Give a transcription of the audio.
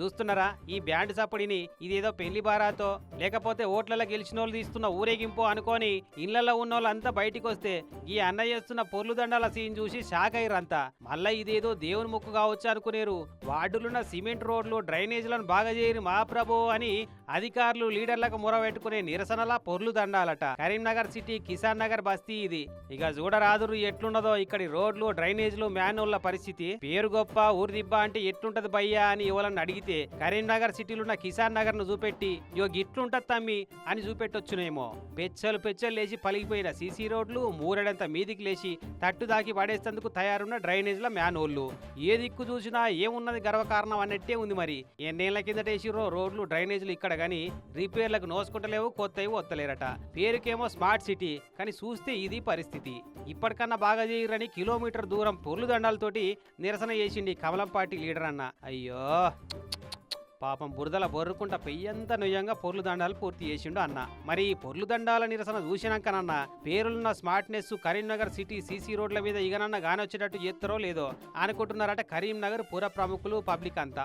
చూస్తున్నారా ఈ బ్యాండ్ సప్పడిని? ఇదేదో పెళ్లి బారాతో లేకపోతే ఓట్లలో గెలిచిన వాళ్ళు తీస్తున్న ఊరేగింపు అనుకోని ఇళ్లలో ఉన్న వాళ్ళంతా బయటికి వస్తే ఈ అన్నయ్య చేస్తున్న పొర్లు దండాల సీన్ చూసి షాక్ అయ్యారంతా. మళ్ళా ఇదేదో దేవుని ముక్కు కావచ్చు అనుకునేరు. వార్డులున్న సిమెంట్ రోడ్లు డ్రైనేజీలను బాగా చేయరు మా ప్రభు అని అధికారులు లీడర్లకు మొరబెట్టుకునే నిరసనలా పొర్లు దండాలట. కరీంనగర్ సిటీ కిసాన్ నగర్ బస్తీ ఇది. ఇక చూడరాదురు ఎట్లున్నదో ఇక్కడి రోడ్లు డ్రైనేజీలు మ్యాన్హోల్ల పరిస్థితి. పేరు గొప్ప ఊరు దిబ్బ అంటే ఎట్లుంటది భయ్యా అని ఎవరన్నా అడిగితే కరీంనగర్ సిటీలో ఉన్న కిసాన్ నగర్ ను చూపెట్టి ఇగో గిట్లుంటది తమ్మి అని చూపెట్టొచ్చునేమో. పెచ్చలు లేచి పలిగిపోయిన సీసీ రోడ్లు, మూరెడంత మీదికి లేచి తట్టు దాకి పడేసేందుకు తయారున్న డ్రైనేజ్ల మ్యాన్హోల్లు. ఏ దిక్కు చూసినా ఏమున్నది గర్వకారణం అన్నట్టే ఉంది. మరి ఎన్నేళ్ల కిందట వేసిరో రోడ్లు డ్రైనేజీలు ఇక్కడ గాని రిపేర్లకు నోసుకుంటలేవు, కొత్తవి వత్తలేరట. పేరుకేమో స్మార్ట్ సిటీ కానీ చూస్తే ఇది పరిస్థితి. ఇప్పటికన్నా బాగా చేయరని కిలోమీటర్ దూరం పొర్లు దండాలతోటి నిరసన చేసిండి కమలం పార్టీ లీడర్ అన్న. అయ్యో పాపం బురదల బొర్రుకుంట పెయ్యంత నుయ్యంగా పొర్లు దండాలు పూర్తి చేసిండు అన్న. మరి ఈ పొర్లు దండాల నిరసన చూసినాకనన్న పేరున్న స్మార్ట్నెస్ కరీంనగర్ సిటీ సీసీ రోడ్ల మీద ఇగనన్న గానొచ్చేటట్టు చేస్తారో లేదో అనుకుంటున్నారట కరీంనగర్ పుర ప్రముఖులు, పబ్లిక్ అంతా.